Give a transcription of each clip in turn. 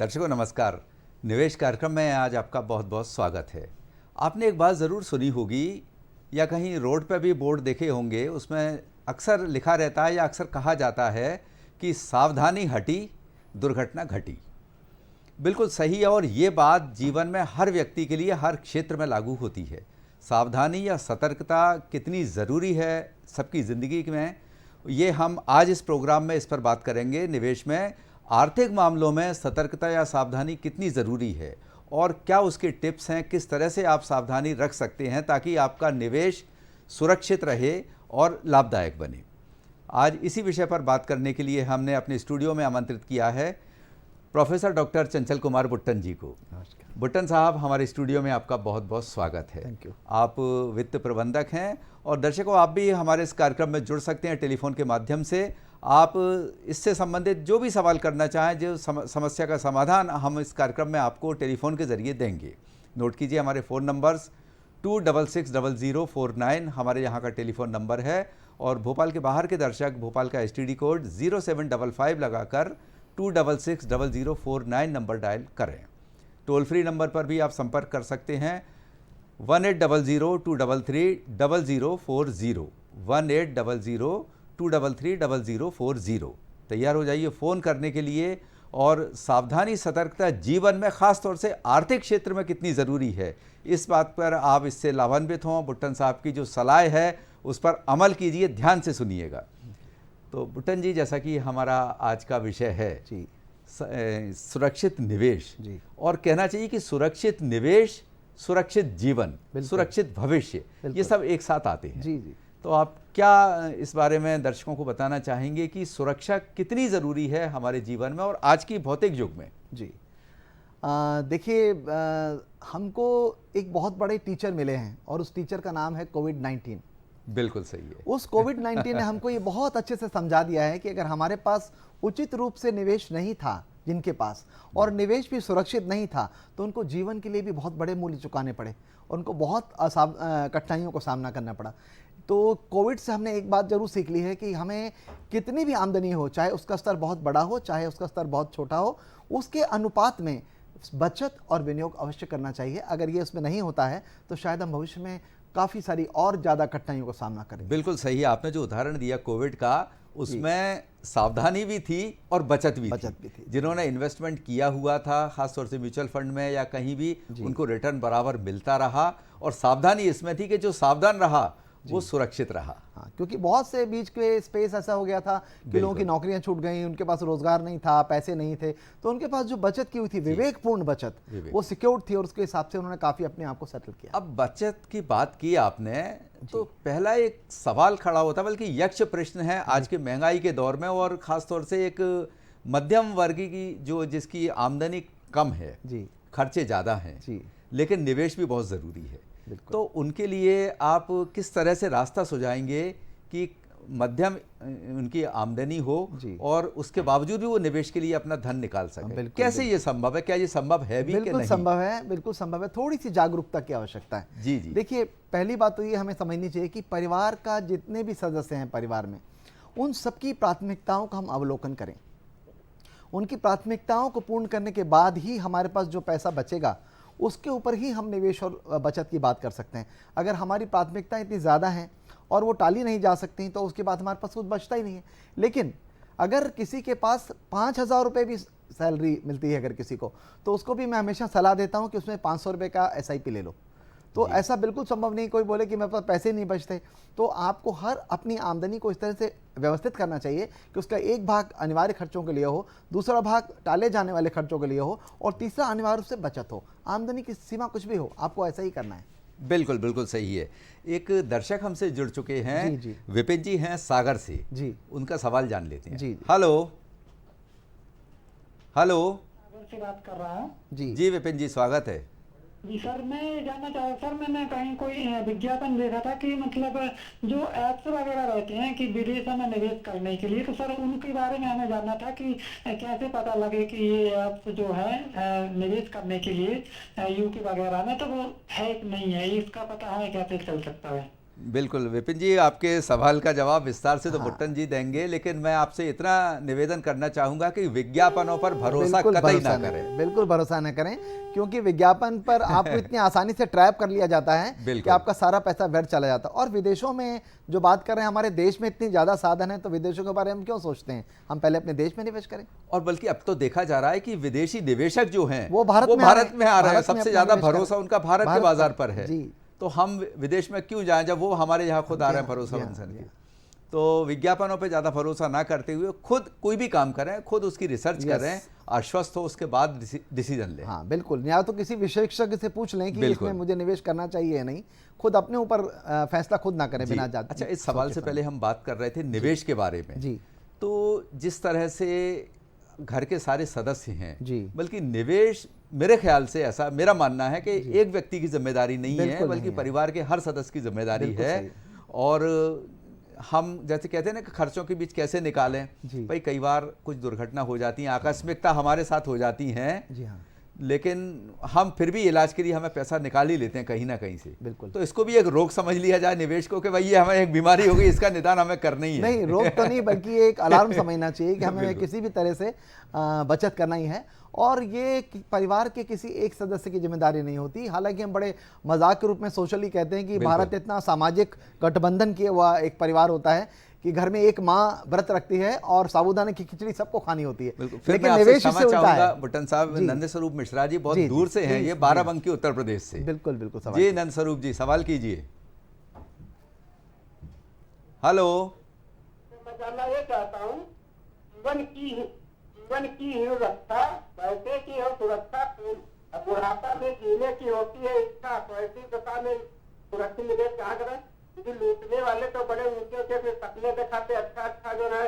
दर्शकों नमस्कार। निवेश कार्यक्रम में आज आपका बहुत बहुत स्वागत है। आपने एक बात ज़रूर सुनी होगी या कहीं रोड पर भी बोर्ड देखे होंगे, उसमें अक्सर लिखा रहता है या अक्सर कहा जाता है कि सावधानी हटी दुर्घटना घटी। बिल्कुल सही है और ये बात जीवन में हर व्यक्ति के लिए हर क्षेत्र में लागू होती है। सावधानी या सतर्कता कितनी ज़रूरी है सबकी ज़िंदगी में, ये हम आज इस प्रोग्राम में इस पर बात करेंगे। निवेश में आर्थिक मामलों में सतर्कता या सावधानी कितनी ज़रूरी है और क्या उसके टिप्स हैं, किस तरह से आप सावधानी रख सकते हैं ताकि आपका निवेश सुरक्षित रहे और लाभदायक बने। आज इसी विषय पर बात करने के लिए हमने अपने स्टूडियो में आमंत्रित किया है professor doctor Chanchal Kumar button जी को। बुट्टन साहब, हमारे स्टूडियो में आपका बहुत बहुत स्वागत है। Thank you. आप वित्त प्रबंधक हैं और दर्शकों आप भी हमारे इस कार्यक्रम में जुड़ सकते हैं टेलीफोन के माध्यम से। आप इससे संबंधित जो भी सवाल करना चाहें, जो समस्या का समाधान हम इस कार्यक्रम में आपको टेलीफोन के जरिए देंगे। नोट कीजिए हमारे फ़ोन नंबर्स 266049 हमारे यहाँ का टेलीफोन नंबर है और भोपाल के बाहर के दर्शक भोपाल का STD कोड 0755 लगाकर 266049 नंबर डायल करें। टोल फ्री नंबर पर भी आप संपर्क कर सकते हैं 1800-233-0040 1800-233-0040। तैयार हो जाइए फ़ोन करने के लिए। और सावधानी सतर्कता जीवन में ख़ास तौर से आर्थिक क्षेत्र में कितनी ज़रूरी है, इस बात पर आप इससे लाभान्वित हों। बुट्टन साहब की जो सलाह है उस पर अमल कीजिए, ध्यान से सुनिएगा। तो बुट्टन जी, जैसा कि हमारा आज का विषय है जी सुरक्षित निवेश जी। और कहना चाहिए कि सुरक्षित निवेश, सुरक्षित जीवन, सुरक्षित भविष्य, ये सब एक साथ आते हैं। जी जी। तो आप क्या इस बारे में दर्शकों को बताना चाहेंगे कि सुरक्षा कितनी ज़रूरी है हमारे जीवन में और आज की भौतिक युग में? जी देखिए, हमको एक बहुत बड़े टीचर मिले हैं और उस टीचर का नाम है कोविड-19। बिल्कुल सही है। उस कोविड-19 ने हमको ये बहुत अच्छे से समझा दिया है कि अगर हमारे पास उचित रूप से निवेश नहीं था, जिनके पास, और निवेश भी सुरक्षित नहीं था, तो उनको जीवन के लिए भी बहुत बड़े मूल्य चुकाने पड़े, उनको बहुत कठिनाइयों का सामना करना पड़ा। तो कोविड से हमने एक बात जरूर सीख ली है कि हमें कितनी भी आमदनी हो, चाहे उसका स्तर बहुत बड़ा हो चाहे उसका स्तर बहुत छोटा हो, उसके अनुपात में बचत और विनियोग अवश्य करना चाहिए। अगर ये उसमें नहीं होता है तो शायद हम भविष्य में काफ़ी सारी और ज़्यादा कठिनाइयों का सामना करेंगे। बिल्कुल सही है। आपने जो उदाहरण दिया कोविड का, उसमें सावधानी भी थी और बचत भी थी। जिन्होंने इन्वेस्टमेंट किया हुआ था खासतौर से म्यूचुअल फंड में या कहीं भी, उनको रिटर्न बराबर मिलता रहा और सावधानी इसमें थी कि जो सावधान रहा वो सुरक्षित रहा। हाँ, क्योंकि बहुत से बीच के स्पेस ऐसा हो गया था कि लोगों की नौकरियां छूट गई, उनके पास रोजगार नहीं था, पैसे नहीं थे, तो उनके पास जो बचत की हुई थी, विवेकपूर्ण बचत, वो सिक्योर्ड थी और उसके हिसाब से उन्होंने काफी अपने आप को सेटल किया। अब बचत की बात की आपने तो पहला एक सवाल खड़ा होता, बल्कि यक्ष प्रश्न है आज के महंगाई के दौर में और खासतौर से एक मध्यम वर्ग की जो जिसकी आमदनी कम है, खर्चे ज़्यादा हैं, लेकिन निवेश भी बहुत ज़रूरी है। तो उनके लिए आप किस तरह से रास्ता सुझाएंगे कि मध्यम उनकी आमदनी हो और उसके बावजूद भी वो निवेश के लिए अपना धन निकाल सके? कैसे ये संभव है? क्या ये संभव है भी? बिल्कुल संभव है, बिल्कुल संभव है। थोड़ी सी जागरूकता की आवश्यकता है। जी। देखिए, पहली बात तो ये हमें समझनी चाहिए कि परिवार का जितने भी सदस्य हैं परिवार में, उन सबकी प्राथमिकताओं का हम अवलोकन करें। उनकी प्राथमिकताओं को पूर्ण करने के बाद ही हमारे पास जो पैसा बचेगा उसके ऊपर ही हम निवेश और बचत की बात कर सकते हैं। अगर हमारी प्राथमिकताएं इतनी ज़्यादा हैं और वो टाली नहीं जा सकती तो उसके बाद हमारे पास कुछ बचता ही नहीं है। लेकिन अगर किसी के पास 5,000 रुपये भी सैलरी मिलती है अगर किसी को, तो उसको भी मैं हमेशा सलाह देता हूँ कि उसमें 500 रुपये का SIP ले लो। तो ऐसा बिल्कुल संभव नहीं कोई बोले कि मेरे पास पैसे नहीं बचते। तो आपको हर अपनी आमदनी को इस तरह से व्यवस्थित करना चाहिए कि उसका एक भाग अनिवार्य खर्चों के लिए हो, दूसरा भाग टाले जाने वाले खर्चों के लिए हो और तीसरा अनिवार्य रूप से बचत हो। आमदनी की सीमा कुछ भी हो, आपको ऐसा ही करना है। बिल्कुल बिल्कुल सही है। एक दर्शक हमसे जुड़ चुके हैं, विपिन जी हैं सागर से। उनका सवाल जान लेते हैं। हेलो हेलो, सागर से बात कर रहा हूँ। जी विपिन जी, स्वागत है। जी सर, मैं जानना चाह रहा सर, मैंने कहीं कोई विज्ञापन देखा था कि मतलब जो ऐप्स वगैरह रहते हैं कि विदेशों में निवेश करने के लिए, तो सर उनके बारे में हमें जानना था कि कैसे पता लगे कि ये ऐप्स जो है निवेश करने के लिए UK वगैरह में, तो वो है कि नहीं है, इसका पता हमें कैसे चल सकता है? बिल्कुल विपिन जी, आपके सवाल का जवाब विस्तार से तो हाँ। बुट्टन जी देंगे, लेकिन मैं आपसे इतना निवेदन करना चाहूंगा कि विज्ञापनों पर भरोसा बिल्कुल कतई भरोसा ना करें। बिल्कुल भरोसा न करें, क्योंकि विज्ञापन पर आपको इतनी आसानी से ट्रैप कर लिया जाता है कि बिल्कुल। आपका सारा पैसा व्यर्थ चला जाता है। और विदेशों में जो बात कर रहे हैं, हमारे देश में इतनी ज़्यादा साधन है, तो विदेशों के बारे में क्यों सोचते हैं? हम पहले अपने देश में निवेश करें। और बल्कि अब तो देखा जा रहा है कि विदेशी निवेशक जो हैं वो भारत में भारत आ रहे हैं। में आ रहे हैं। भारत में सबसे अपना ज्यादा निवेश कर भरोसा रहे हैं। उनका भारत के भारत बाजार पर, पर है। जी। तो हम विदेश में क्यों जाएं जब वो हमारे यहाँ खुद आ रहे हैं भरोसा जी हाँ, इंसान जी की। हाँ। तो विज्ञापनों पे ज़्यादा भरोसा ना करते हुए खुद कोई भी काम करें, खुद उसकी रिसर्च Yes. करें, आश्वस्त हो, उसके बाद डिसीजन लें। हाँ बिल्कुल, या तो किसी विशेषज्ञ से पूछ लें कि बिल्कुल। इसमें मुझे निवेश करना चाहिए या नहीं। खुद अपने ऊपर फैसला खुद ना करें जी। बिना अच्छा, इस सवाल से पहले हम बात कर रहे थे निवेश के बारे में। जी। तो जिस तरह से घर के सारे सदस्य हैं, जी। बल्कि निवेश मेरे ख्याल से, ऐसा मेरा मानना है कि एक व्यक्ति की जिम्मेदारी नहीं है, बिल्कुल बल्कि नहीं है। परिवार के हर सदस्य की जिम्मेदारी बिल्कुल है। सही। और हम जैसे कहते हैं ना कि खर्चों के बीच कैसे निकालें। जी। भाई कई बार कुछ दुर्घटना हो जाती है, आकस्मिकता हमारे साथ हो जाती हैं, जी हाँ, लेकिन हम फिर भी इलाज के लिए हमें पैसा निकाल ही लेते हैं कहीं ना कहीं से। बिल्कुल। तो इसको भी एक रोग समझ लिया जाए निवेश को कि भाई ये हमें एक बीमारी हो गई, इसका निदान हमें करना ही है। नहीं, रोग तो नहीं, बल्कि एक अलार्म समझना चाहिए कि हमें बिल्कुल। किसी भी तरह से बचत करना ही है। और ये परिवार के किसी एक सदस्य की जिम्मेदारी नहीं होती। हालांकि हम बड़े मजाक के रूप में सोशली कहते हैं कि बिल्कुल। भारत इतना सामाजिक गठबंधन किया हुआ एक परिवार होता है कि घर में एक माँ व्रत रखती है और साबूदाने की खिचड़ी सबको खानी होती है। बिल्कुल। फिर लेकिन मैं आपसे निवेश क्षमा इससे उल्टा चाहूंगा है। बुट्टन साहब, जी। नंद स्वरूप मिश्रा जी बहुत जी, दूर जी, से हैं, जी, ये जी। बाराबंकी उत्तर प्रदेश से। बिल्कुल बिल्कुल सवाल। जी नंद स्वरूप जी, सवाल कीजिए। हेलो। मैं जानना ये चाहता हूँ, जीवन की ही रक्षा, पैसे की और सुरक्षा बुढ़ापा में जीने की होती है इच्छा, तो ऐसी दशा में सुरक्षित निवेश कहाँ करें? क्योंकि लूटने वाले तो बड़े ऊंचे ऊंचे फिर सपने दिखाते अच्छा जो है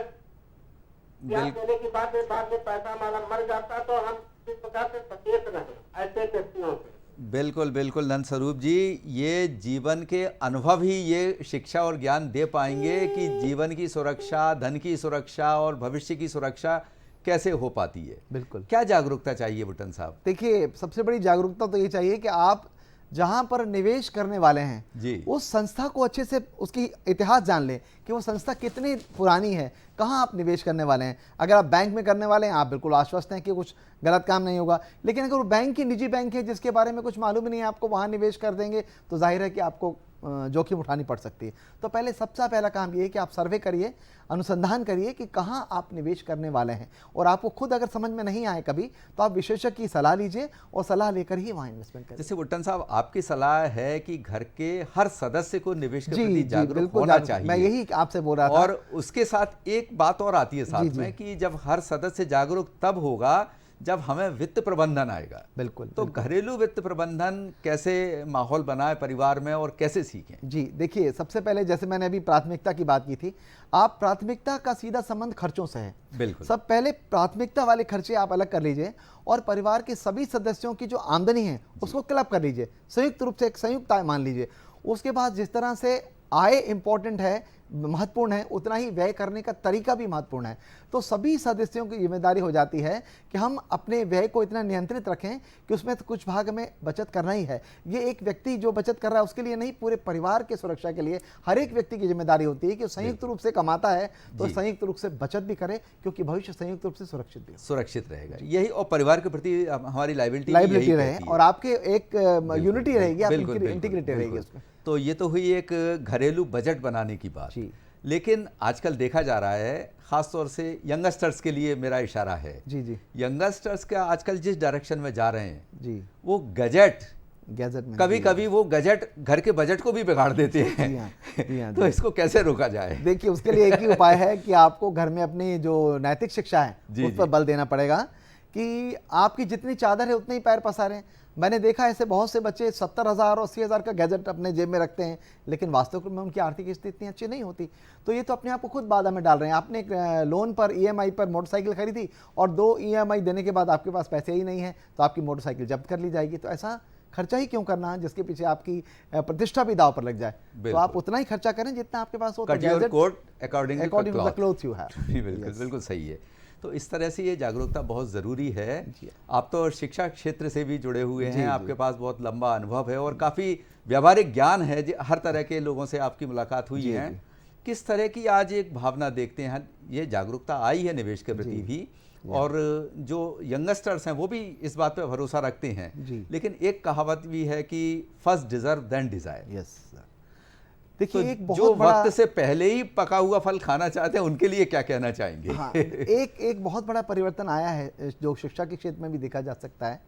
ब्याज देने की बाद में पैसा हमारा मर जाता, तो हम इस प्रकार से सचेत रहे ऐसे व्यक्तियों से। बिल्कुल बिल्कुल नंद स्वरूप जी, ये जीवन के अनुभव ही ये शिक्षा और ज्ञान दे पाएंगे कि जीवन की सुरक्षा, धन की सुरक्षा और भविष्य की सुरक्षा कैसे हो पाती है। बिल्कुल। क्या जागरूकता चाहिए बुट्टन साहब? देखिए, सबसे बड़ी जागरूकता तो ये चाहिए कि आप जहां पर निवेश करने वाले हैं जी। उस संस्था को अच्छे से उसकी इतिहास जान लें कि वो संस्था कितनी पुरानी है, कहां आप निवेश करने वाले हैं। अगर आप बैंक में करने वाले हैं, आप बिल्कुल आश्वस्त हैं कि कुछ गलत काम नहीं होगा। लेकिन अगर वो बैंक की निजी बैंक है जिसके बारे में कुछ मालूम ही नहीं है, आपको वहां निवेश कर देंगे, तो जाहिर है कि आपको जोखिम उठानी पड़ सकती है। तो पहले सबसे पहला काम ये है कि आप सर्वे करिए, अनुसंधान करिए कि कहां आप निवेश करने वाले हैं। और आपको खुद अगर समझ में नहीं आए कभी, तो आप विशेषज्ञ की सलाह लीजिए और सलाह लेकर ही वहां इन्वेस्टमेंट करिए। जैसे बुट्टन साहब, आपकी सलाह है कि घर के हर सदस्य को निवेश के जी प्रति जी, जागरूक बिल्कुल होना जागरूक। चाहिए। मैं यही आपसे बोल रहा था। और उसके साथ एक बात और आती है साथ जी, जी। में कि जब हर सदस्य जागरूक तब होगा जब हमें वित्त प्रबंधन आएगा। बिल्कुल। तो घरेलू वित्त प्रबंधन कैसे माहौल बनाए परिवार में और कैसे सीखें? जी देखिए, सबसे पहले जैसे मैंने अभी प्राथमिकता की बात की थी, आप प्राथमिकता का सीधा संबंध खर्चों से है। बिल्कुल। सब पहले प्राथमिकता वाले खर्चे आप अलग कर लीजिए और परिवार के सभी सदस्यों की जो आमदनी है उसको क्लब कर लीजिए, संयुक्त रूप से एक संयुक्त आय मान लीजिए। उसके बाद जिस तरह से आय इंपॉर्टेंट है, महत्वपूर्ण है, उतना ही व्यय करने का तरीका भी महत्वपूर्ण है। तो सभी सदस्यों की जिम्मेदारी हो जाती है कि हम अपने व्यय को इतना नियंत्रित रखें कि उसमें तो कुछ भाग में बचत करना ही है। ये एक व्यक्ति जो बचत कर रहा है उसके लिए नहीं, पूरे परिवार के सुरक्षा के लिए हर एक व्यक्ति की जिम्मेदारी होती है कि संयुक्त रूप से कमाता है तो संयुक्त रूप से बचत भी करे, क्योंकि भविष्य संयुक्त रूप से सुरक्षित भी सुरक्षित रहेगा यही, और परिवार के प्रति हमारी लायबिलिटी रहे और आपके एक यूनिटी रहेगी, इंटीग्रिटी रहेगी उसमें। तो ये तो हुई एक घरेलू बजट बनाने की बात। लेकिन आजकल देखा जा रहा है, खास तौर से यंगस्टर्स के लिए मेरा इशारा है। जी जी। यंगस्टर्स का आजकल जिस डायरेक्शन में जा रहे हैं जी, वो गैजेट में कभी कभी वो गैजेट घर के बजट को भी बिगाड़ देते हैं। जी हाँ, जी हाँ, तो इसको कैसे रोका जाए? देखिए, उसके लिए एक ही उपाय है कि आपको घर में अपनी जो नैतिक शिक्षा है उस पर बल देना पड़ेगा कि आपकी जितनी चादर है उतने ही पैर पसारें। मैंने देखा ऐसे बहुत से बच्चे 70,000 और 80,000 का गैजेट अपने जेब में रखते हैं, लेकिन वास्तव में उनकी आर्थिक स्थिति इतनी अच्छी नहीं होती। तो ये तो अपने आप को खुद बाधा में डाल रहे हैं। आपने एक लोन पर EMI पर मोटरसाइकिल खरीदी और 2 EMI देने के बाद आपके पास पैसे ही नहीं है, तो आपकी मोटरसाइकिल जब्त कर ली जाएगी। तो ऐसा खर्चा ही क्यों करना है जिसके पीछे आपकी प्रतिष्ठा भी दाव पर लग जाए। तो आप उतना ही खर्चा करें जितना आपके पास हो। According to the cloth you have. बिल्कुल बिल्कुल सही है। तो इस तरह से ये जागरूकता बहुत ज़रूरी है। जी। आप तो शिक्षा क्षेत्र से भी जुड़े हुए जी, हैं, जी। आपके पास बहुत लंबा अनुभव है और काफ़ी व्यावहारिक ज्ञान है, हर तरह के लोगों से आपकी मुलाकात हुई जी, है। जी। किस तरह की आज एक भावना देखते हैं, ये जागरूकता आई है निवेश के प्रति भी, और जो यंगस्टर्स हैं वो भी इस बात पे भरोसा रखते हैं। जी। लेकिन एक कहावत भी है कि first deserve then desire. Yes sir. तो देखिए एक जो बहुत बड़ा वक्त से पहले ही पका हुआ फल खाना चाहते हैं उनके लिए क्या कहना चाहेंगे? हाँ, एक बहुत बड़ा परिवर्तन आया है जो शिक्षा के क्षेत्र में भी देखा जा सकता है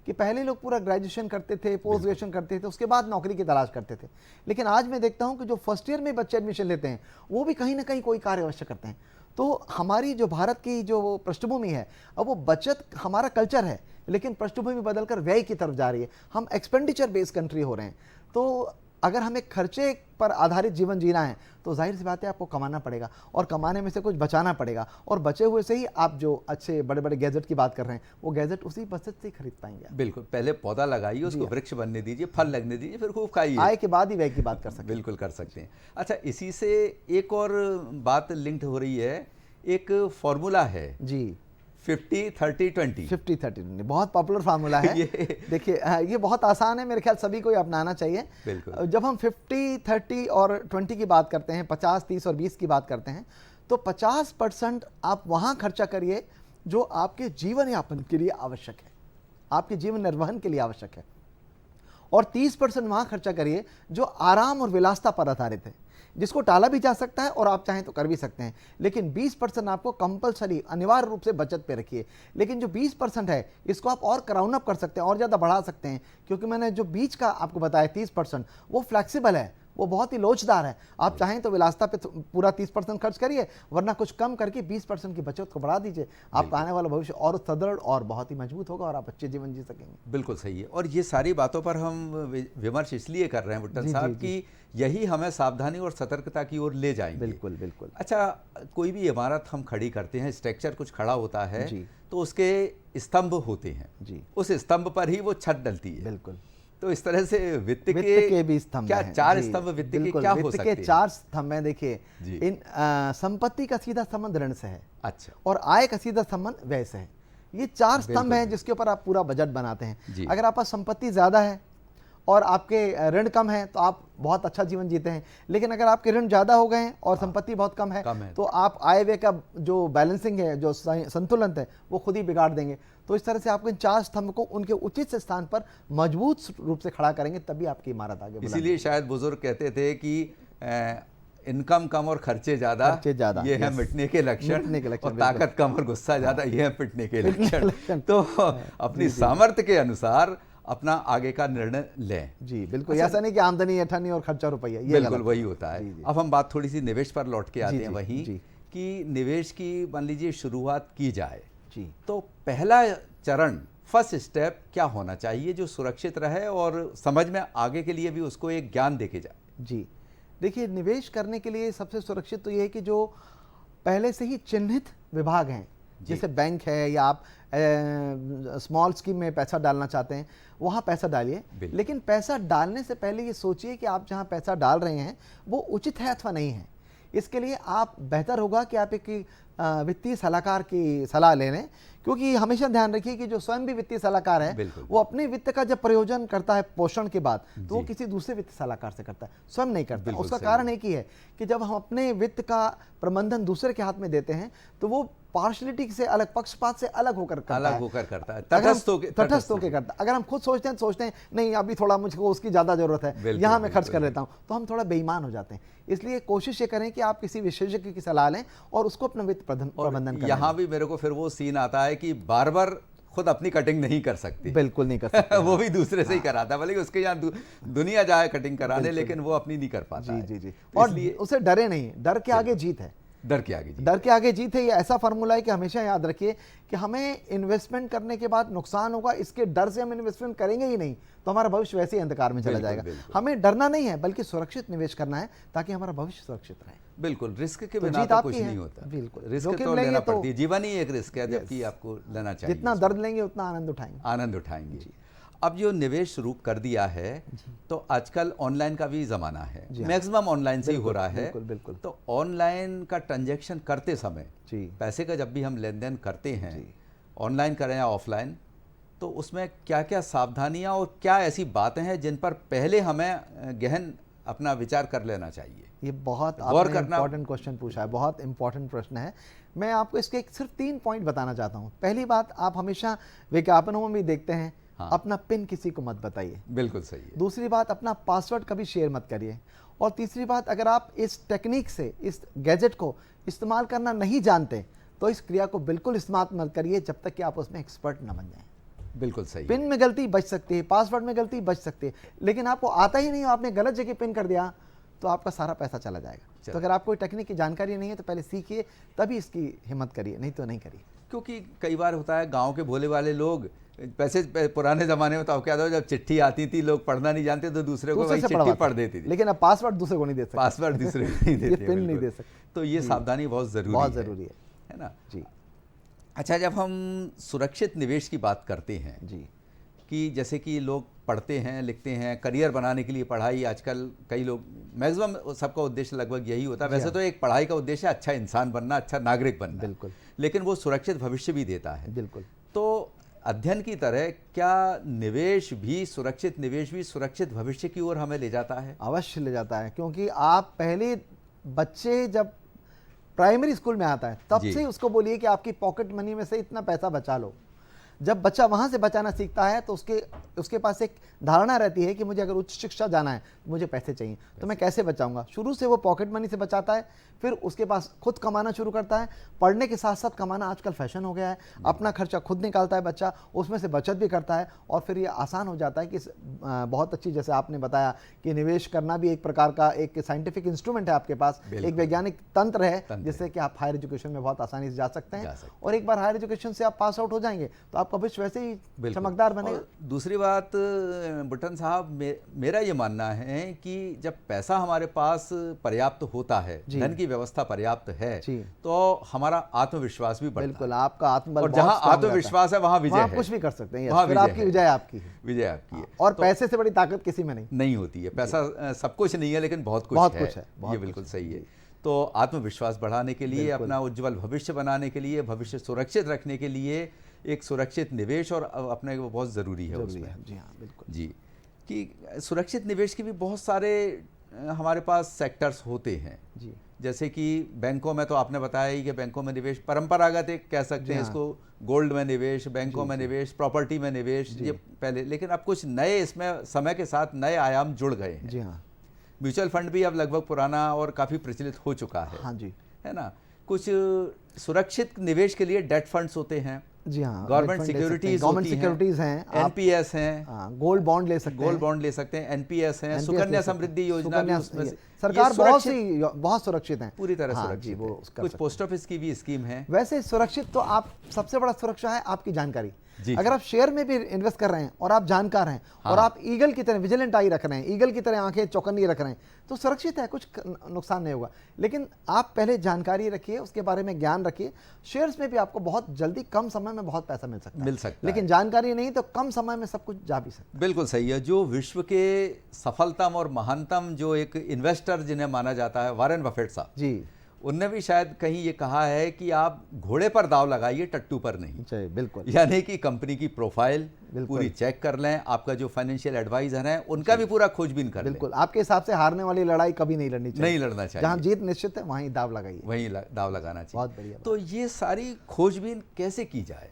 कि पहले लोग पूरा ग्रेजुएशन करते थे, पोस्ट ग्रेजुएशन करते थे, उसके बाद नौकरी की तलाश करते थे। लेकिन आज मैं देखता हूं कि जो फर्स्ट ईयर में बच्चे एडमिशन लेते हैं वो भी कहीं ना कहीं कोई कार्य अवश्य करते हैं। तो हमारी जो भारत की जो पृष्ठभूमि है, अब वो बचत हमारा कल्चर है, लेकिन पृष्ठभूमि बदलकर व्यय की तरफ जा रही है। हम एक्सपेंडिचर बेस्ड कंट्री हो रहे हैं। तो अगर हमें खर्चे पर आधारित जीवन जीना है तो जाहिर सी बात है आपको कमाना पड़ेगा और कमाने में से कुछ बचाना पड़ेगा, और बचे हुए से ही आप जो अच्छे बड़े बड़े गैजेट की बात कर रहे हैं वो गैजेट उसी बचत से ही खरीद पाएंगे आप। बिल्कुल, पहले पौधा लगाइए, उसको वृक्ष बनने दीजिए, फल लगने दीजिए, फिर खूब खाइए। आय के बाद ही व्यय की बात कर सकते हैं। बिल्कुल कर सकते हैं। अच्छा, इसी से एक और बात लिंक्ड हो रही है, एक फॉर्मूला है जी, 50-30-20। 50-30 बहुत पॉपुलर फार्मूला है। देखिए ये बहुत आसान है, मेरे ख्याल सभी को ये अपनाना चाहिए। बिल्कुल। जब हम 50-30 और 20 की बात करते हैं, 50-30 और 20 की बात करते हैं, तो 50% आप वहाँ खर्चा करिए जो आपके जीवन यापन के लिए आवश्यक है, आपके जीवन निर्वहन के लिए आवश्यक है, और 30% वहाँ खर्चा करिए जो आराम और विलासता पर आधारित है, जिसको टाला भी जा सकता है और आप चाहें तो कर भी सकते हैं। लेकिन 20% आपको कंपलसरी अनिवार्य रूप से बचत पे रखिए। लेकिन जो 20% है इसको आप और क्राउन अप कर सकते हैं और ज़्यादा बढ़ा सकते हैं, क्योंकि मैंने जो बीच का आपको बताया 30% वो फ्लैक्सिबल है, वो बहुत ही लोचदार है। आप चाहें तो विलासता पे पूरा 30% खर्च करिए, वरना कुछ कम करके 20% की बचत को बढ़ा दीजिए। आपका आने वाला भविष्य और सुदृढ़ और बहुत ही मजबूत होगा और आप अच्छे जीवन जी सकेंगे। बिल्कुल सही है। और ये सारी बातों पर हम विमर्श इसलिए कर रहे हैं बुट्टन जी, साहब जी, कि यही हमें सावधानी और सतर्कता की ओर ले जाएंगे। बिल्कुल बिल्कुल। अच्छा, कोई भी इमारत हम खड़ी करते हैं, स्ट्रक्चर कुछ खड़ा होता है जी। तो उसके स्तंभ होते हैं जी। उस स्तंभ पर ही वो छत डलती है। बिल्कुल। तो इस तरह से वित्त के भी स्तंभ क्या हैं। 4 जी, स्तंभ वित्त के बिल्कुल, क्या हो वित्त सकते के हैं? 4 स्तंभ हैं। देखिए जी। इन संपत्ति का सीधा संबंध ऋण से है, अच्छा, और आय का सीधा संबंध व्यय से है। ये 4 स्तंभ बिल्कुल, हैं जिसके ऊपर आप पूरा बजट बनाते हैं। जी। अगर आपके पास संपत्ति ज़्यादा है और आपके ऋण कम है तो आप बहुत अच्छा जीवन जीते हैं। लेकिन अगर आपके ऋण ज़्यादा हो गए हैं और संपत्ति बहुत कम है तो आप आय व्यय का जो बैलेंसिंग है, जो संतुलन है, वो खुद ही बिगाड़ देंगे। तो इस तरह से आपको इन 4 स्तंभ को उनके उचित से स्थान पर मजबूत रूप से खड़ा करेंगे, तभी आपकी इमारत आगे बढ़ेगी। इसीलिए शायद बुजुर्ग कहते थे कि इनकम कम और खर्चे ज्यादा, ये है मिटने के लक्षण, और ताकत कम और गुस्सा ज्यादा, ये है पिटने के लक्षण। तो अपनी सामर्थ्य के अनुसार अपना आगे का निर्णय लें। जी बिल्कुल। ऐसा नहीं कि आमदनी अठन्नी और खर्चा रुपया, ये बिल्कुल वही होता है। अब हम बात थोड़ी सी निवेश पर लौट के आते हैं वहीं, कि निवेश की मान लीजिए शुरुआत की जाए जी, तो पहला चरण, फर्स्ट स्टेप क्या होना चाहिए जो सुरक्षित रहे और समझ में आगे के लिए भी उसको एक ज्ञान देके जाए? जी देखिए, निवेश करने के लिए सबसे सुरक्षित तो ये है कि जो पहले से ही चिन्हित विभाग हैं, जैसे बैंक है या आप स्मॉल स्कीम में पैसा डालना चाहते हैं, वहाँ पैसा डालिए। लेकिन पैसा डालने से पहले ये सोचिए कि आप जहाँ पैसा डाल रहे हैं वो उचित है अथवा नहीं है। इसके लिए आप बेहतर होगा कि आप एक वित्तीय सलाहकार की सलाह ले लें, क्योंकि हमेशा ध्यान रखिए कि जो स्वयं भी वित्तीय सलाहकार है वो अपने वित्त का जब प्रयोजन करता है पोषण के बाद, तो वो किसी दूसरे वित्तीय सलाहकार से करता है, स्वयं नहीं करता। उसका कारण एक ही है कि जब हम अपने वित्त का प्रबंधन दूसरे के हाथ में देते हैं तो वो पार्शलिटी से अलग, पक्षपात से अलग होकर करता है, तटस्थ होकर करता है। अगर हम खुद सोचते हैं नहीं अभी थोड़ा मुझको उसकी ज़्यादा ज़रूरत है, यहाँ मैं खर्च कर लेता हूँ, तो हम थोड़ा बेईमान हो जाते हैं। इसलिए कोशिश ये करें कि आप किसी विशेषज्ञ की सलाह लें और उसको अपना वित्त प्रबंधन करें। यहाँ भी मेरे को फिर वो सीन आता है कि बार बार खुद अपनी कटिंग नहीं कर सकती। बिल्कुल नहीं कर सकते। वो भी दूसरे से ही कराता है, भले उसके यहाँ दुनिया जाए कटिंग कराने, लेकिन वो अपनी नहीं कर पाता। जी। और उसे डरे नहीं, डर के आगे जीत है। डर के आगे जीत है। ये ऐसा फार्मूला है कि हमेशा याद रखिए कि हमें इन्वेस्टमेंट करने के बाद नुकसान होगा, इसके डर से हम इन्वेस्टमेंट करेंगे ही नहीं तो हमारा भविष्य वैसे ही अंधकार में चला जाएगा। हमें डरना नहीं है, बल्कि सुरक्षित निवेश करना है ताकि हमारा भविष्य सुरक्षित रहे। बिल्कुल, रिस्क के बिना तो कुछ नहीं होता। बिल्कुल, रिस्क तो लेना पड़ती है, जीवन ही एक रिस्क है, जबकि आपको लेना चाहिए। जितना दर्द लेंगे उतना आनंद उठाएंगे। आनंद उठाएंगे। अब जो निवेश शुरू कर दिया है तो आजकल ऑनलाइन का भी ज़माना है, जी हाँ। मैक्सिमम ऑनलाइन से ही हो रहा है। बिल्कुल बिल्कुल। तो ऑनलाइन का ट्रांजैक्शन करते समय जी पैसे का जब भी हम लेन देन करते हैं, जी। ऑनलाइन करें या ऑफलाइन, तो उसमें क्या क्या सावधानियां और क्या ऐसी बातें हैं जिन पर पहले हमें गहन अपना विचार कर लेना चाहिए? ये बहुत गौर आपने करना- इम्पोर्टेंट क्वेश्चन पूछा है, बहुत इंपॉर्टेंट प्रश्न है। मैं आपको इसके सिर्फ 3 पॉइंट बताना चाहता हूँ। पहली बात, आप हमेशा विज्ञापनों में भी देखते हैं, हाँ। अपना पिन किसी को मत बताइए। बिल्कुल सही है। दूसरी बात, अपना पासवर्ड कभी शेयर मत करिए। और तीसरी बात, अगर आप इस टेक्निक से, इस गैजेट को इस्तेमाल करना नहीं जानते तो इस क्रिया को बिल्कुल इस्तेमाल मत करिए जब तक कि आप उसमें एक्सपर्ट न बन जाएं। बिल्कुल सही है। पिन में गलती बच सकती है, पासवर्ड में गलती बच सकती है, लेकिन आपको आता ही नहीं, आपने गलत जगह पिन कर दिया तो आपका सारा पैसा चला जाएगा। तो अगर आपको कोई टेक्निक की जानकारी नहीं है तो पहले सीखिए, तभी इसकी हिम्मत करिए, नहीं तो नहीं करिए। क्योंकि कई बार होता है गांव के भोले वाले लोग पुराने ज़माने में तो क्या था, जब चिट्ठी आती थी लोग पढ़ना नहीं जानते तो दूसरे को दूसरे वही से चिट्ठी पढ़वाते। पढ़ देती थी। लेकिन अब पासवर्ड दूसरे को नहीं दे सकते। पासवर्ड दूसरे को नहीं ये देते, पिन नहीं बिल्कुल। दे सकते। तो ये जी। सावधानी बहुत ज़रूरी बहुत है, ज़रूरी है ना? जी अच्छा, जब हम सुरक्षित निवेश की बात करते हैं जी कि जैसे कि लोग पढ़ते हैं, लिखते हैं, करियर बनाने के लिए पढ़ाई, आजकल कई लोग, मैक्सिमम सबका उद्देश्य लगभग यही होता है। वैसे तो एक पढ़ाई का उद्देश्य है अच्छा इंसान बनना, अच्छा नागरिक बनना, बिल्कुल। लेकिन वो सुरक्षित भविष्य भी देता है। बिल्कुल। तो अध्ययन की तरह क्या निवेश भी, सुरक्षित निवेश भी सुरक्षित भविष्य की ओर हमें ले जाता है? अवश्य ले जाता है, क्योंकि आप पहले बच्चे जब प्राइमरी स्कूल में आता है तब जी। से उसको बोलिए कि आपकी पॉकेट मनी में से इतना पैसा बचा लो। जब बच्चा वहाँ से बचाना सीखता है तो उसके पास एक धारणा रहती है कि मुझे अगर उच्च शिक्षा जाना है मुझे पैसे चाहिए, तो मैं कैसे बचाऊंगा। शुरू से वो पॉकेट मनी से बचाता है, फिर उसके पास खुद कमाना शुरू करता है। पढ़ने के साथ साथ कमाना आजकल फैशन हो गया है। अपना खर्चा खुद निकालता है बच्चा, उसमें से बचत भी करता है, और फिर ये आसान हो जाता है कि बहुत अच्छी, जैसे आपने बताया कि निवेश करना भी एक प्रकार का एक साइंटिफिक इंस्ट्रूमेंट है आपके पास, एक वैज्ञानिक तंत्र है जिससे कि आप हायर एजुकेशन में बहुत आसानी से जा सकते हैं। और एक बार हायर एजुकेशन से आप पास आउट हो जाएंगे तो आपका भविष्य वैसे ही चमकदार बनेगा। और दूसरी बात बुटन साहब, मेरा ये मानना है कि जब पैसा हमारे पास पर्याप्त होता है, धन की व्यवस्था पर्याप्त है, तो हमारा आत्मविश्वास भी बढ़ता बिल्कुल, है। आपका आत्मबल, और जहां आत्मविश्वास है वहां विजय है, कुछ भी कर सकते हैं, वहां फिर आपकी विजय आपकी है, विजय आपकी है। और पैसे से बड़ी ताकत किसी में नहीं होती है। पैसा सब कुछ नहीं है, लेकिन बहुत कुछ है। ये बिल्कुल सही है। तो आत्मविश्वास बढ़ाने के लिए, अपना उज्जवल भविष्य बनाने के लिए, भविष्य सुरक्षित रखने के लिए एक सुरक्षित निवेश और अपने को बहुत ज़रूरी है उसमें। जी हाँ, बिल्कुल जी। कि सुरक्षित निवेश के भी बहुत सारे हमारे पास सेक्टर्स होते हैं जी। जैसे कि बैंकों में तो आपने बताया ही कि बैंकों में निवेश परंपरागत एक कह सकते हैं इसको, गोल्ड में निवेश, बैंकों में निवेश, प्रॉपर्टी में निवेश, ये पहले। लेकिन अब कुछ नए इसमें समय के साथ नए आयाम जुड़ गए हैं। जी हाँ। म्यूचुअल फंड भी अब लगभग पुराना और काफ़ी प्रचलित हो चुका है। हाँ जी, है ना? कुछ सुरक्षित निवेश के लिए डेट फंड्स होते हैं। जी हाँ, गवर्नमेंट सिक्योरिटीज हैं, एनपीएस हैं, गोल्ड बॉन्ड ले सकते हैं, गोल्ड बॉन्ड ले सकते हैं, एनपीएस हैं, सुकन्या समृद्धि योजना भी उसमें से। सरकार बहुत सुरक्षित है, पूरी तरह सुरक्षित है। कुछ पोस्ट ऑफिस की भी स्कीम है। वैसे सुरक्षित तो आप, सबसे बड़ा सुरक्षा है आपकी जानकारी। अगर आप शेयर में भी इन्वेस्ट कर रहे हैं और आप जानकार हैं और आप ईगल की तरह विजिलेंट आई रख रहे हैं, ईगल की तरह आंखें चौकन्नी रख रहे हैं, तो सुरक्षित है, कुछ नुकसान नहीं होगा। लेकिन आप पहले जानकारी रखिए, उसके बारे में ज्ञान रखिए। शेयर्स में भी आपको बहुत जल्दी कम समय में बहुत पैसा मिल सकता है, लेकिन जानकारी नहीं तो कम समय में सब कुछ जा भी सकता है। बिल्कुल सही है। जो विश्व के सफलतम और महानतम जो एक इन्वेस्टर जिन्हें माना जाता है, वॉरेन बफेट साहब जी, उनने भी शायद कहीं ये कहा है कि आप घोड़े पर दाव लगाइए, टट्टू पर नहीं। बिल्कुल। यानी कि कंपनी की प्रोफाइल पूरी चेक कर लें, आपका जो फाइनेंशियल एडवाइजर है उनका भी पूरा खोजबीन कर लें। बिल्कुल, आपके हिसाब से हारने वाली लड़ाई कभी नहीं लड़नी चाहिए, नहीं लड़ना चाहिए। जहां जीत निश्चित है वहीं दाव लगाइए, वहीं दाव लगाना चाहिए। बहुत बढ़िया। तो ये सारी खोजबीन कैसे की जाए?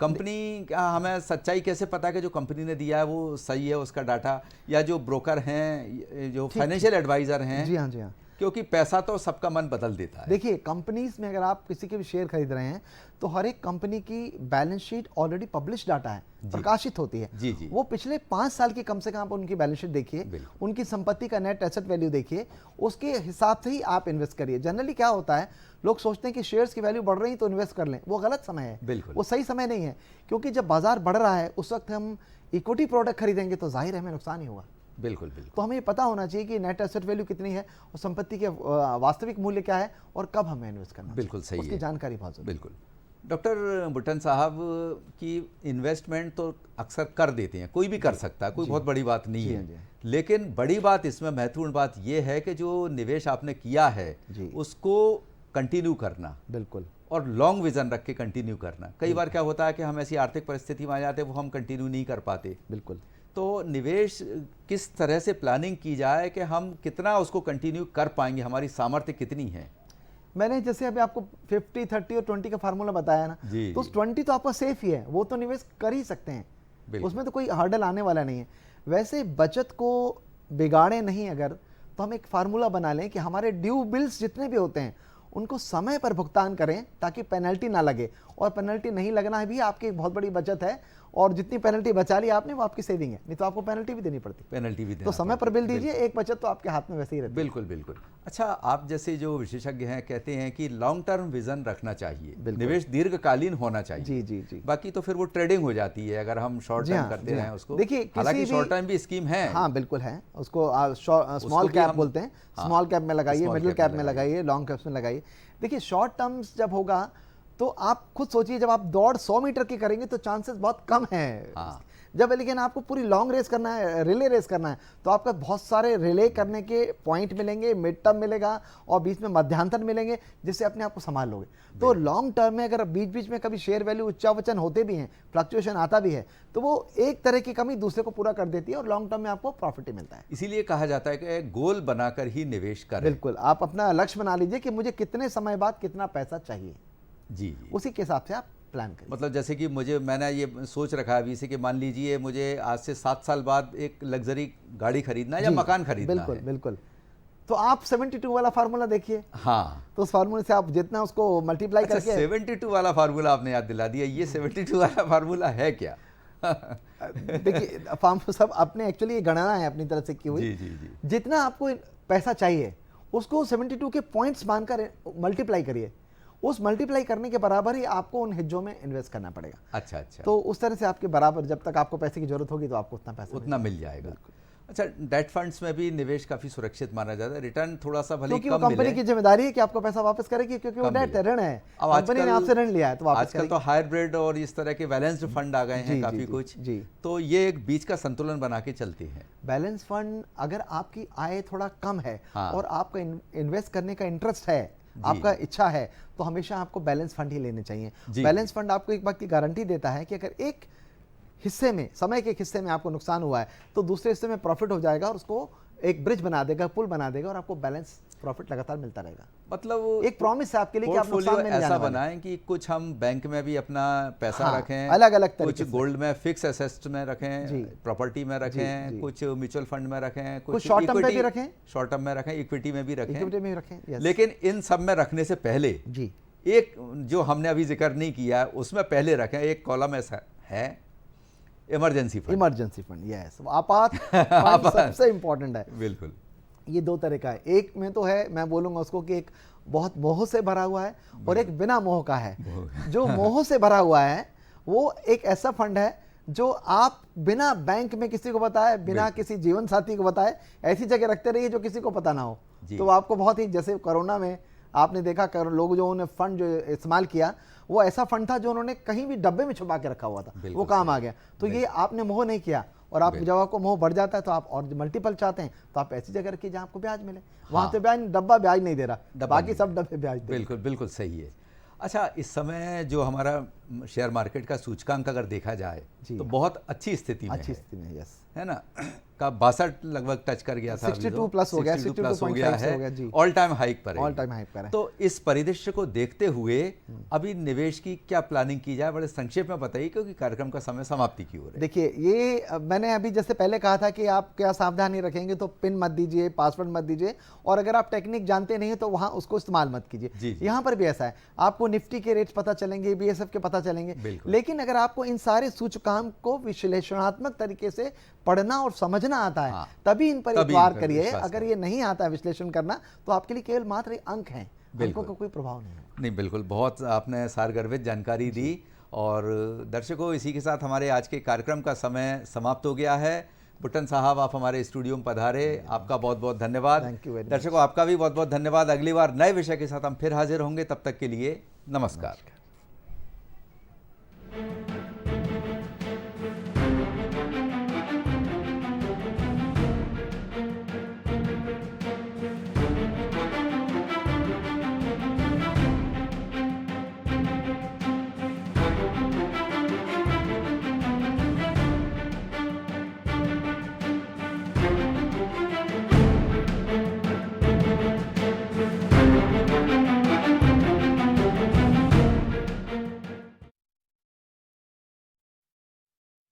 कंपनी का हमें सच्चाई कैसे पता कि जो कंपनी ने दिया है वो सही है उसका डाटा, या जो ब्रोकर हैं, जो फाइनेंशियल एडवाइजर हैं? जी हाँ, जी हाँ। क्योंकि पैसा तो सबका मन बदल देता है। देखिए, कंपनीज में अगर आप किसी के भी शेयर खरीद रहे हैं तो हर एक कंपनी की balance sheet already publish data है, प्रकाशित होती है। जी जी। वो पिछले 5 साल की कम से कम आप उनकी बैलेंस शीट देखिए, उनकी संपत्ति का नेट एसेट वैल्यू देखिए, उसके हिसाब से ही आप इन्वेस्ट करिए। जनरली क्या होता है, लोग सोचते हैं कि शेयर्स की वैल्यू बढ़ रही तो इन्वेस्ट कर लें, वो गलत समय है। बिल्कुल, वो सही समय नहीं है, क्योंकि जब बाजार बढ़ रहा है उस वक्त हम इक्विटी प्रोडक्ट खरीदेंगे तो जाहिर है हमें नुकसान ही होगा। बिल्कुल बिल्कुल। तो हमें ये पता होना चाहिए कि नेट एसेट वैल्यू कितनी है और संपत्ति के वास्तविक मूल्य क्या है और कब हमें इन्वेस्ट करना है। बिल्कुल सही है, उसकी जानकारी बहुत जरूरी है। बिल्कुल। डॉक्टर बुट्टन साहब की इन्वेस्टमेंट तो अक्सर कर देते हैं, कोई भी कर सकता है, कोई बहुत बड़ी बात नहीं है, लेकिन बड़ी बात इसमें महत्वपूर्ण बात यह है कि जो निवेश आपने किया है उसको कंटिन्यू करना, बिल्कुल, और लॉन्ग विजन रख के कंटिन्यू करना। कई बार क्या होता है कि हम ऐसी आर्थिक परिस्थिति में आ जाते हैं वो हम कंटिन्यू नहीं कर पाते। बिल्कुल। तो निवेश किस तरह से प्लानिंग की जाए कि हम कितना उसको कंटिन्यू कर पाएंगे, हमारी सामर्थ्य कितनी है? मैंने जैसे अभी आपको 50, 30 और 20 का फार्मूला बताया ना, तो उस 20 तो आपका सेफ ही है, वो तो निवेश कर ही सकते हैं, उसमें तो कोई हर्डल आने वाला नहीं है। वैसे बचत को बिगाड़े नहीं अगर, तो हम एक फार्मूला बना लें कि हमारे ड्यू बिल्स जितने भी होते हैं उनको समय पर भुगतान करें ताकि पेनल्टी ना लगे, और पेनल्टी नहीं लगना भी आपकी एक बहुत बड़ी बचत है, और जितनी पेनल्टी बचा ली आपने वो आपकी सेविंग है, नहीं तो आपको पेनल्टी भी देनी पड़ती। पेनल्टी भी तो समय पर बिल दीजिए, एक बचत तो आपके हाथ में वैसे ही रहती है। बिल्कुल बिल्कुल। अच्छा, आप जैसे जो विशेषज्ञ हैं कहते हैं कि लॉन्ग टर्म विजन रखना चाहिए, निवेश दीर्घकालीन होना चाहिए। जी जी जी। बाकी तो फिर वो ट्रेडिंग हो जाती है अगर हम शॉर्ट टर्म करते रहें उसको। देखिए, हालांकि शॉर्ट टर्म भी स्कीम है। हाँ बिल्कुल है, उसको स्मॉल कैप बोलते हैं, स्मॉल कैप में लगाइए, मिडिल कैप में लगाइए, लॉन्ग कैप्स में लगाइए। देखिए, शॉर्ट टर्म्स जब होगा तो आप खुद सोचिए, जब आप दौड़ 100 मीटर की करेंगे तो चांसेस बहुत कम है। जब लेकिन आपको पूरी लॉन्ग रेस करना है, रिले रेस करना है, तो आपका बहुत सारे रिले करने के पॉइंट मिलेंगे, मिड टर्म मिलेगा और बीच में मध्यांतर मिलेंगे, जिससे अपने आप को संभाल लोगे। तो लॉन्ग टर्म में अगर बीच बीच में कभी शेयर वैल्यू उच्चावचन होते भी हैं, फ्लक्चुएशन आता भी है, तो वो एक तरह की कमी दूसरे को पूरा कर देती है और लॉन्ग टर्म में आपको प्रॉफिट ही मिलता है। इसीलिए कहा जाता है कि गोल बनाकर ही निवेश करें। बिल्कुल, आप अपना लक्ष्य बना लीजिए कि मुझे कितने समय बाद कितना पैसा चाहिए, जी, उसी के हिसाब से आप प्लान करिए। मतलब जैसे कि मैंने ये सोच रखा है अभी से कि मान लीजिए मुझे आज से 7 साल बाद एक लग्जरी गाड़ी खरीदना है या मकान खरीदना है। बिल्कुल बिल्कुल। तो आप 72 वाला फार्मूला देखिए। हाँ, तो उस फार्मूले से आप जितना उसको मल्टीप्लाई करके। 72 वाला फार्मूला आपने याद दिला दिया। ये 72 वाला फार्मूला है क्या? देखिए, फार्मूला सब अपने एक्चुअली गणना है अपनी तरफ से की हुई। जी जी जी। जितना आपको पैसा चाहिए उसको 72 के पॉइंट्स मानकर मल्टीप्लाई करिए, उस मल्टीप्लाई करने के बराबर ही आपको उन हिज्जों में इन्वेस्ट करना पड़ेगा। अच्छा अच्छा। तो उस तरह से आपके बराबर, जब तक आपको पैसे की जरूरत होगी तो आपको उतना पैसा उतना मिल जाएगा। अच्छा, डेट फंड्स में भी निवेश काफी सुरक्षित माना जाता है, रिटर्न थोड़ा सा भले क्योंकि कम वो कंपनी मिले। की जिम्मेदारी है कि आपको पैसा वापस करेगी, क्योंकि वो डेट ऋण है, कंपनी ने आपसे ऋण लिया है तो वापस आजकल तो हाइब्रिड और इस तरह के बैलेंस्ड फंड आ गए हैं काफी कुछ जी। तो ये एक बीच का संतुलन बना के चलते हैं। बैलेंस फंड, अगर आपकी आय थोड़ा कम है और आपका इन्वेस्ट करने का इंटरेस्ट है, आपका इच्छा है, तो हमेशा आपको बैलेंस फंड ही लेने चाहिए। बैलेंस फंड आपको एक बात की गारंटी देता है कि अगर एक हिस्से में, समय के एक हिस्से में आपको नुकसान हुआ है तो दूसरे हिस्से में प्रॉफिट हो जाएगा और उसको एक ब्रिज बना देगा, पुल बना देगा और आपको बैलेंस प्रॉफिट लगातार मिलता रहेगा। मतलब एक प्रॉमिस है आपके लिए कि आप नुकसान में नहीं ऐसा जाने बनाएं कि कुछ हम बैंक में भी अपना पैसा रखें, अलग अलग कुछ गोल्ड में फिक्स एसेट्स में रखें, प्रॉपर्टी में रखें, कुछ म्यूचुअल फंड में रखें, कुछ शॉर्ट टर्म में भी रखें, शॉर्ट टर्म में रखें, इक्विटी में भी रखें। लेकिन इन सब में रखने से पहले जी एक जो हमने अभी जिक्र नहीं किया उसमें पहले रखें, एक कॉलम ऐसा है emergency fund. Emergency fund, yes, आपात फंड सबसे इंपॉर्टेंट है। बिल्कुल। ये दो तरह का है, एक में तो है, मैं बोलूंगा उसको कि एक बहुत मोह से भरा हुआ है और एक बिना मोह का है। जो मोह से भरा हुआ है वो एक ऐसा फंड है जो आप बिना बैंक में किसी को बताए, बिना किसी जीवन साथी को बताए, ऐसी जगह रखते रहिए जो किसी को पता ना हो। तो आपको बहुत ही, जैसे कोरोना में आपने देखा लोग जो उन्होंने फंड जो इस्तेमाल किया, वो ऐसा फंड था जो उन्होंने कहीं भी डब्बे में छुपा के रखा हुआ था, वो काम आ गया। तो ये आपने मोह नहीं किया, और आप जब आपको मोह बढ़ जाता है तो आप और मल्टीपल चाहते हैं तो आप ऐसी जगह रखिए जहां आपको ब्याज मिले। वहां पे ब्याज, डब्बा ब्याज नहीं दे रहा, बाकी सब डब्बे ब्याज दे। बिल्कुल बिल्कुल सही है। अच्छा, इस समय जो हमारा शेयर मार्केट का सूचकांक अगर देखा जाए तो बहुत अच्छी स्थिति में है ना, का 62 लगभग टच कर गया था, 62 प्लस हो गया, 62 हो गया है, ऑल टाइम हाइक पर है। तो इस परिदृश्य को देखते हुए अभी निवेश की क्या प्लानिंग की जाए, बड़े संक्षेप में बताइए क्योंकि कार्यक्रम का समय समाप्ति की ओर है। देखिए, ये मैंने अभी जैसे पहले कहा था कि आप क्या सावधानी रखेंगे, तो पिन मत दीजिए, पासवर्ड मत दीजिए, और अगर आप टेक्निक जानते नहीं है तो वहां उसको इस्तेमाल मत कीजिए। यहाँ पर भी ऐसा है, आपको निफ्टी के रेट्स पता चलेंगे, बीएसएफ के पता चलेंगे, लेकिन अगर आपको इन सारे सूचकांक को विश्लेषणात्मक तरीके से पढ़ना और समझना आता है, तभी इन पर वार करिए। अगर ये नहीं आता है विश्लेषण करना तो आपके लिए केवल मात्र अंक हैं, अंकों का कोई प्रभाव नहीं है। नहीं, बिल्कुल, बहुत आपने सारगर्भित जानकारी दी। और दर्शकों, इसी के साथ हमारे आज के कार्यक्रम का समय समाप्त हो गया है। बुट्टन साहब, आप हमारे स्टूडियो में पधारे, आपका बहुत बहुत धन्यवाद। दर्शकों, आपका भी बहुत बहुत धन्यवाद। अगली बार नए विषय के साथ हम फिर हाजिर होंगे, तब तक के लिए नमस्कार।